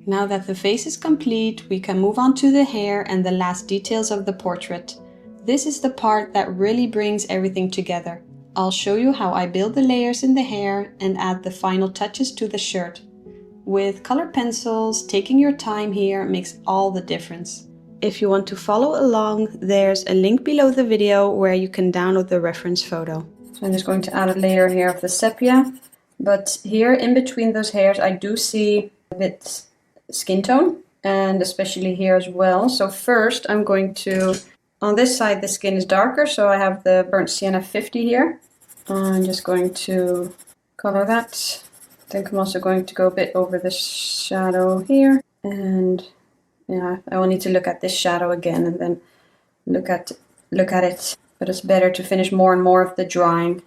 Now that the face is complete, we can move on to the hair and the last details of the portrait. This is the part that really brings everything together. I'll show you how I build the layers in the hair and add the final touches to the shirt. With colored pencils, taking your time here makes all the difference. If you want to follow along, there's a link below the video where you can download the reference photo. So I'm just going to add a layer here of the sepia, but here in between those hairs I do see a bit skin tone, and especially here as well. So first I'm going to, on this side the skin is darker, so I have the burnt sienna 50 here. I'm just going to color that. I think I'm also going to go a bit over the shadow here, and yeah, I will need to look at this shadow again and then look at it. But it's better to finish more and more of the drawing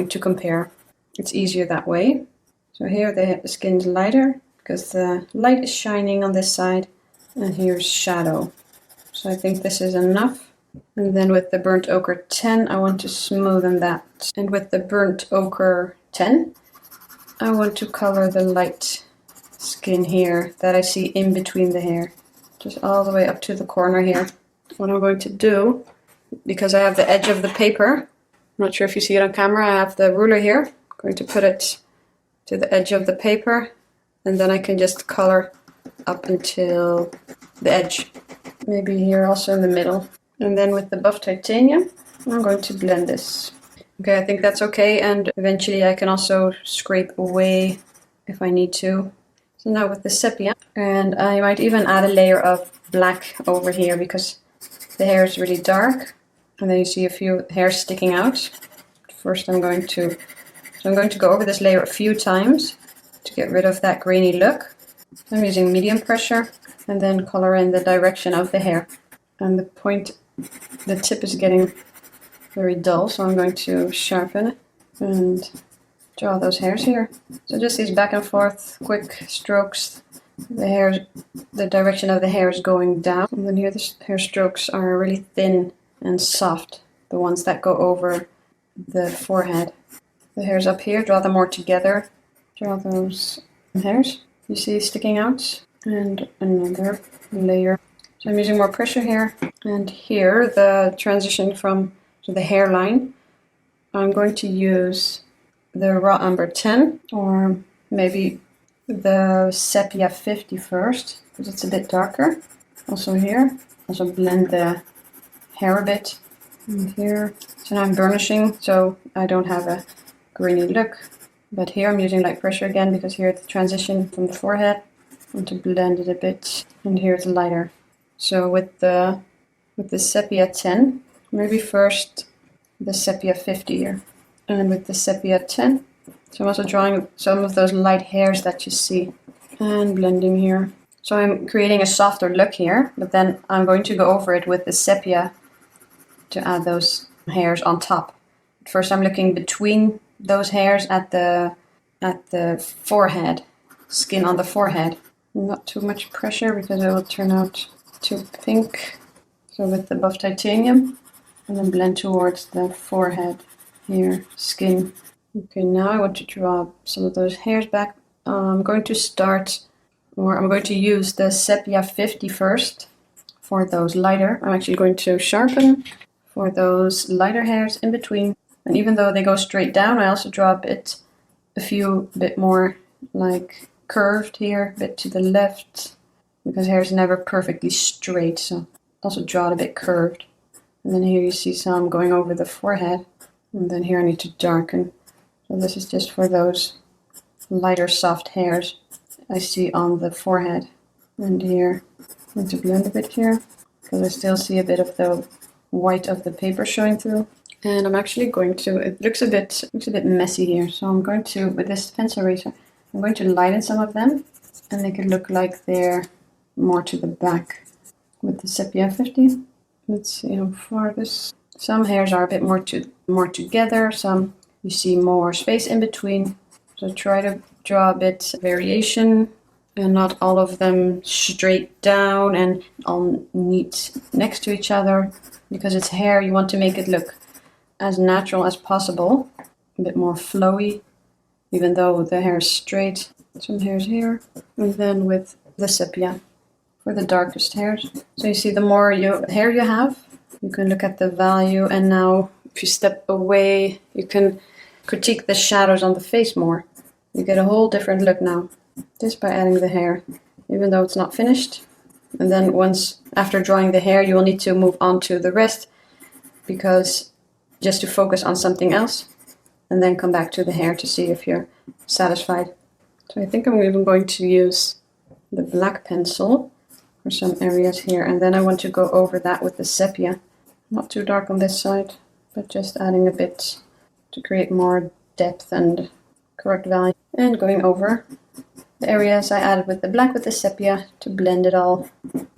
to compare. It's easier that way. So here the skin's lighter because the light is shining on this side, and here's shadow. So I think this is enough. And then with the burnt ochre 10, I want to smoothen that. And with the burnt ochre 10, I want to color the light skin here that I see in between the hair, just all the way up to the corner here. What I'm going to do, because I have the edge of the paper, I'm not sure if you see it on camera, I have the ruler here. I'm going to put it to the edge of the paper, and then I can just color up until the edge. Maybe here also in the middle. And then with the buff titanium, I'm going to blend this. Okay, I think that's okay, and eventually I can also scrape away if I need to. So now with the sepia, and I might even add a layer of black over here because the hair is really dark, and then you see a few hairs sticking out. First I'm going to go over this layer a few times to get rid of that grainy look. I'm using medium pressure, and then color in the direction of the hair. And the tip is getting very dull, so I'm going to sharpen it and draw those hairs here. So just these back and forth quick strokes. The direction of the hair is going down, and then here the hair strokes are really thin and soft, the ones that go over the forehead. The hairs up here, draw them more together. Draw those hairs you see sticking out, and another layer. So I'm using more pressure here, and here the transition from the hairline, I'm going to use the raw umber 10, or maybe the sepia 50 first, because it's a bit darker. Also here, also blend the hair a bit. And here, so now I'm burnishing, so I don't have a grainy look. But here I'm using light pressure again, because here the transition from the forehead, I want to blend it a bit, and here it's lighter. So with the sepia 10, maybe first the sepia 50 here. And with the sepia 10, so I'm also drawing some of those light hairs that you see and blending here. So I'm creating a softer look here, but then I'm going to go over it with the sepia to add those hairs on top. First I'm looking between those hairs at the forehead, skin on the forehead. Not too much pressure because it will turn out too pink. So with the buff titanium, and then blend towards the forehead here, skin. Okay, now I want to draw some of those hairs back. I'm going to use the sepia 50 first for those lighter. I'm actually going to sharpen for those lighter hairs in between. And even though they go straight down, I also draw a few bit more like curved here, a bit to the left, because hair is never perfectly straight, so also draw it a bit curved. And then here you see some going over the forehead, and then here I need to darken. So this is just for those lighter soft hairs I see on the forehead. And here I need to blend a bit here, because I still see a bit of the white of the paper showing through. And I'm actually going to, it looks a bit messy here, so I'm going to, with this pencil eraser, I'm going to lighten some of them and make it look like they're more to the back with the sepia 50. Let's see how far this. Some hairs are a bit more together, some you see more space in between. So try to draw a bit variation, and not all of them straight down and all neat next to each other. Because it's hair, you want to make it look as natural as possible, a bit more flowy, even though the hair is straight. some hairs here, and then with the sepia for the darkest hairs. So you see, the more hair you have, you can look at the value, and now if you step away, you can critique the shadows on the face more. You get a whole different look now, just by adding the hair, even though it's not finished. And then once, after drawing the hair, you will need to move on to the rest, because just to focus on something else, and then come back to the hair to see if you're satisfied. So I think I'm even going to use the black pencil for some areas here, and then I want to go over that with the sepia. Not too dark on this side, but just adding a bit to create more depth and correct value. And going over the areas I added with the black with the sepia to blend it all.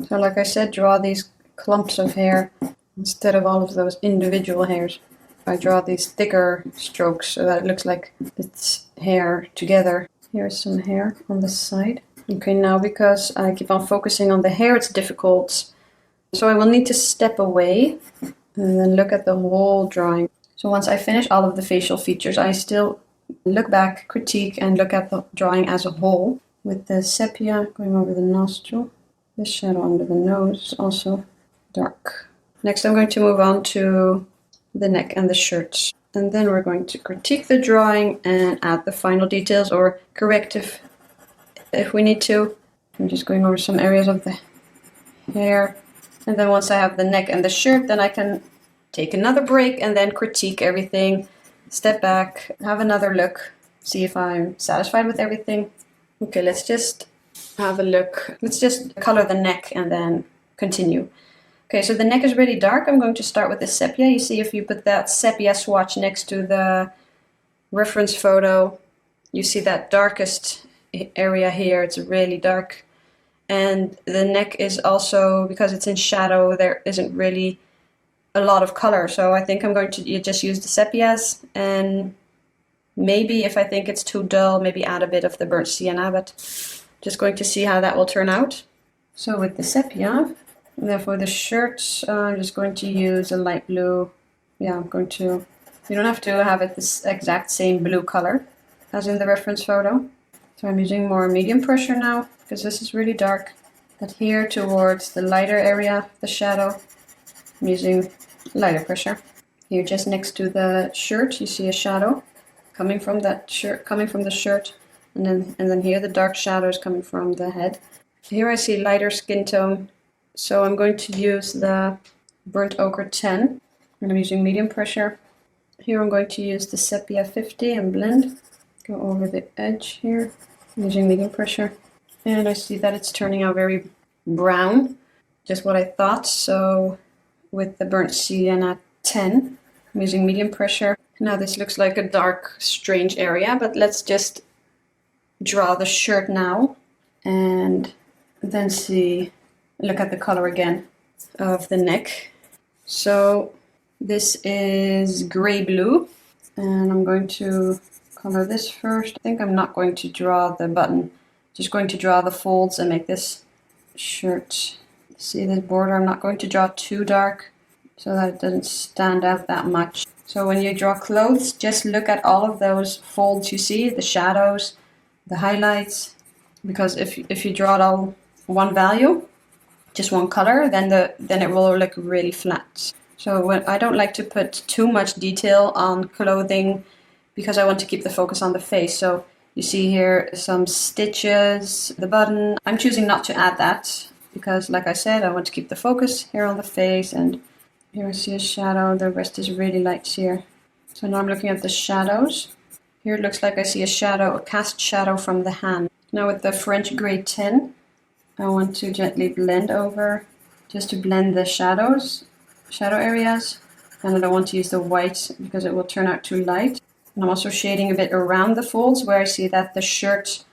So like I said, draw these clumps of hair instead of all of those individual hairs. I draw these thicker strokes so that it looks like it's hair together. Here's some hair on the side. Okay, now because I keep on focusing on the hair, it's difficult. So I will need to step away and then look at the whole drawing. So once I finish all of the facial features, I still look back, critique, and look at the drawing as a whole. With the sepia going over the nostril. This shadow under the nose is also dark. Next I'm going to move on to the neck and the shirt. And then we're going to critique the drawing and add the final details, or correct if we need to. I'm just going over some areas of the hair. And then once I have the neck and the shirt, then I can take another break and then critique everything. Step back, have another look, see if I'm satisfied with everything. Okay, let's just have a look. Let's just color the neck and then continue. Okay, so the neck is really dark. I'm going to start with the sepia. You see, if you put that sepia swatch next to the reference photo, you see that darkest area here. It's really dark. And the neck is also, because it's in shadow, there isn't really a lot of color. So I think I'm going to just use the sepias, and maybe if I think it's too dull, maybe add a bit of the burnt sienna, but just going to see how that will turn out. So with the sepia, and then for the shirt, I'm just going to use a light blue. Yeah, I'm going to, you don't have to have it this exact same blue color as in the reference photo. So I'm using more medium pressure now, because this is really dark. But here towards the lighter area, the shadow, I'm using lighter pressure. Here just next to the shirt, you see a shadow coming from that shirt, coming from the shirt, and then here the dark shadow is coming from the head. Here I see lighter skin tone, so I'm going to use the burnt ochre 10, and I'm using medium pressure. Here I'm going to use the sepia 50 and blend. Go over the edge here, I'm using medium pressure, and I see that it's turning out very brown, just what I thought. So with the burnt sienna 10, I'm using medium pressure. Now this looks like a dark, strange area, but let's just draw the shirt now and then look at the color again of the neck. So this is gray blue, and I'm going to color this first. I think I'm not going to draw the button, just going to draw the folds and make this shirt. See this border? I'm not going to draw too dark so that it doesn't stand out that much. So when you draw clothes, just look at all of those folds you see, the shadows, the highlights, because if you draw it all one value, just one color, then it will look really flat. So I don't like to put too much detail on clothing, because I want to keep the focus on the face. So you see here some stitches, the button. I'm choosing not to add that because, like I said, I want to keep the focus here on the face. And here I see a shadow. The rest is really light here. So now I'm looking at the shadows. Here it looks like I see a shadow, a cast shadow from the hand. Now with the French grade 10, I want to gently blend over, just to blend the shadow areas. And I don't want to use the white because it will turn out too light. And I'm also shading a bit around the folds where I see that the shirt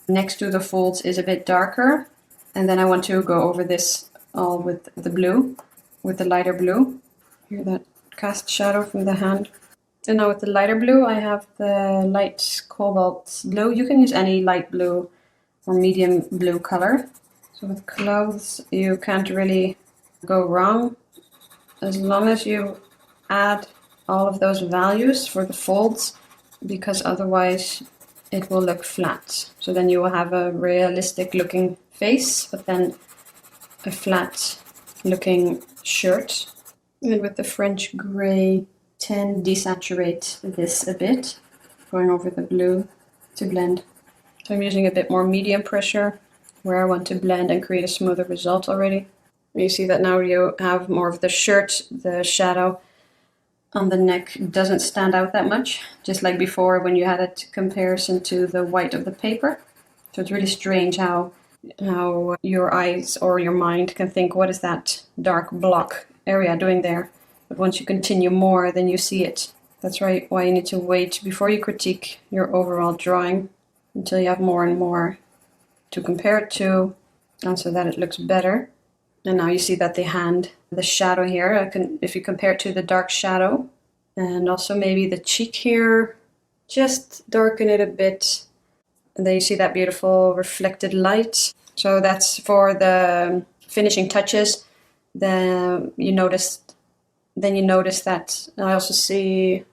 next to the folds is a bit darker. And then I want to go over this all with the blue, with the lighter blue. Here, that cast shadow from the hand. And now with the lighter blue, I have the light cobalt blue. You can use any light blue or medium blue color. So with clothes, you can't really go wrong as long as you add all of those values for the folds, because otherwise it will look flat. So then you will have a realistic looking face, but then a flat looking shirt. And with the French gray 10, desaturate this a bit, going over the blue to blend. So I'm using a bit more medium pressure where I want to blend and create a smoother result already. And you see that now you have more of the shirt, the shadow on the neck doesn't stand out that much, just like before when you had a comparison to the white of the paper. So it's really strange how your eyes or your mind can think, what is that dark block area doing there? But once you continue more, then you see it. That's right, why you need to wait before you critique your overall drawing until you have more and more to compare it to, and so that it looks better. And now you see that the shadow here, if you compare it to the dark shadow, and also maybe the cheek here, just darken it a bit. And then you see that beautiful reflected light. So that's for the finishing touches. Then you notice that I also see,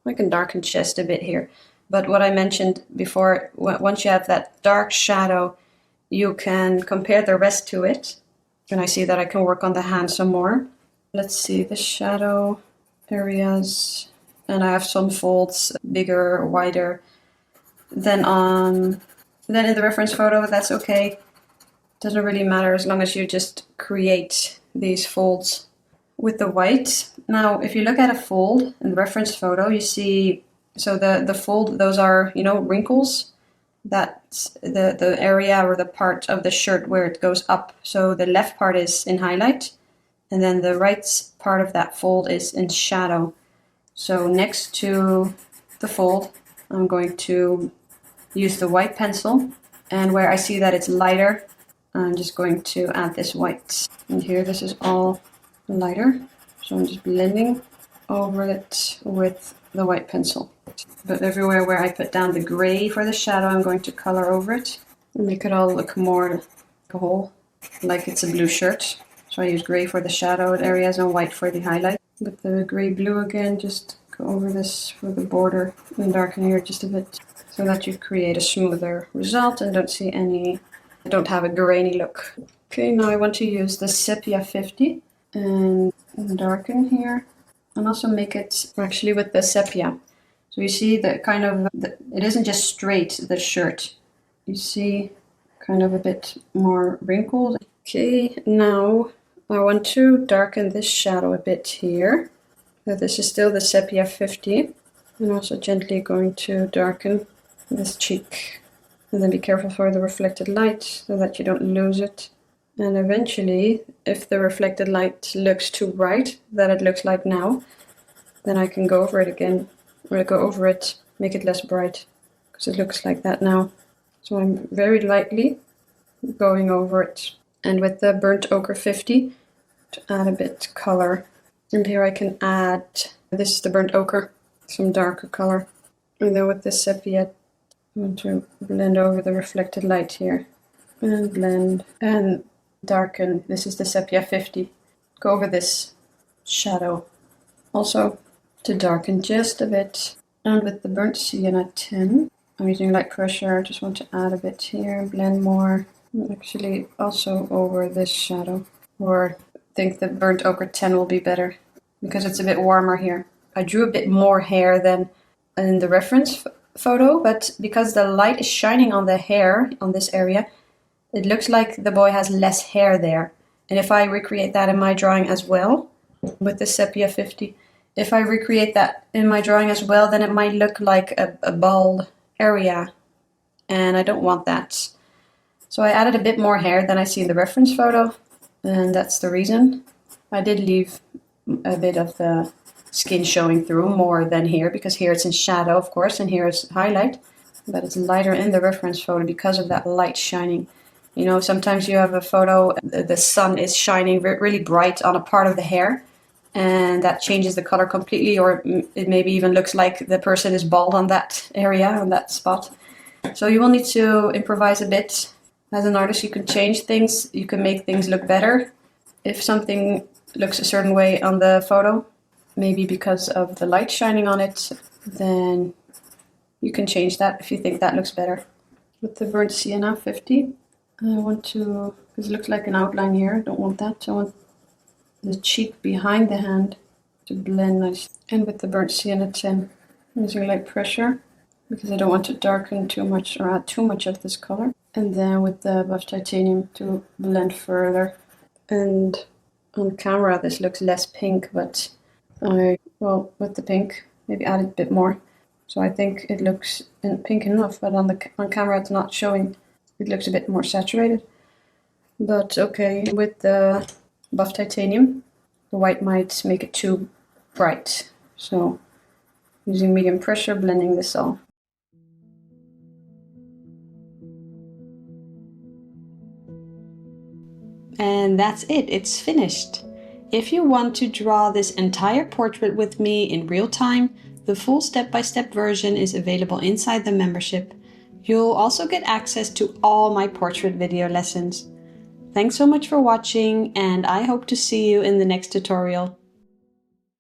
I can darken just a bit here. But what I mentioned before, once you have that dark shadow, you can compare the rest to it. And I see that I can work on the hand some more. Let's see the shadow areas. And I have some folds, bigger or wider than in the reference photo. That's okay. Doesn't really matter as long as you just create these folds with the white. Now, if you look at a fold in the reference photo, you see, so the fold, those are, wrinkles. That's the area or the part of the shirt where it goes up. So the left part is in highlight, and then the right part of that fold is in shadow. So next to the fold, I'm going to use the white pencil, and where I see that it's lighter, I'm just going to add this white. And here this is all lighter, so I'm just blending over it with the white pencil. But everywhere where I put down the gray for the shadow, I'm going to color over it and make it all look more like a whole, like it's a blue shirt. So I use gray for the shadow areas and white for the highlight. With the gray blue again, just go over this for the border and darken here just a bit so that you create a smoother result and don't have a grainy look. Okay, now I want to use the Sepia 50 and darken here and also make it actually with the sepia. So you see that it isn't just straight, the shirt. You see kind of a bit more wrinkled. Okay, now I want to darken this shadow a bit here. So this is still the Sepia 50. And also gently going to darken this cheek. And then be careful for the reflected light so that you don't lose it. And eventually, if the reflected light looks too bright, that it looks like now, then I can go over it again. Or go over it, make it less bright, because it looks like that now. So I'm very lightly going over it. And with the burnt ochre 50, to add a bit color. And here I can add, this is the burnt ochre, some darker color. And then with the sepia, I want to blend over the reflected light here. And blend and darken, this is the Sepia 50. Go over this shadow. Also, to darken just a bit. And with the burnt sienna 10, I'm using light pressure. I just want to add a bit here, blend more. Actually, also over this shadow. Or I think the burnt ochre 10 will be better because it's a bit warmer here. I drew a bit more hair than in the reference photo, but because the light is shining on the hair, on this area, it looks like the boy has less hair there. And if I recreate that in my drawing as well, with the Sepia 50, if I recreate that in my drawing as well, then it might look like a bald area, and I don't want that. So I added a bit more hair than I see in the reference photo, and that's the reason. I did leave a bit of the skin showing through more than here, because here it's in shadow, of course, and here it's highlight, but it's lighter in the reference photo because of that light shining. Sometimes you have a photo, the sun is shining really bright on a part of the hair, and that changes the color completely, or it maybe even looks like the person is bald on that area, on that spot. So you will need to improvise a bit. As an artist, you can change things, you can make things look better. If something looks a certain way on the photo, maybe because of the light shining on it, then You can change that if you think that looks better. With the burnt sienna 50, I want to, because it looks like an outline here, I don't want that. So I want the cheek behind the hand to blend nice. And with the burnt sienna 10, I'm using light pressure because I don't want to darken too much or add too much of this color. And then with the buff titanium to blend further. And on camera this looks less pink, but with the pink, maybe add a bit more. So I think it looks pink enough, but on camera it's not showing. It looks a bit more saturated. But okay, with the buff titanium, the white might make it too bright. So using medium pressure, blending this all. And that's it, it's finished. If you want to draw this entire portrait with me in real time, the full step-by-step version is available inside the membership. You'll also get access to all my portrait video lessons. Thanks so much for watching, and I hope to see you in the next tutorial.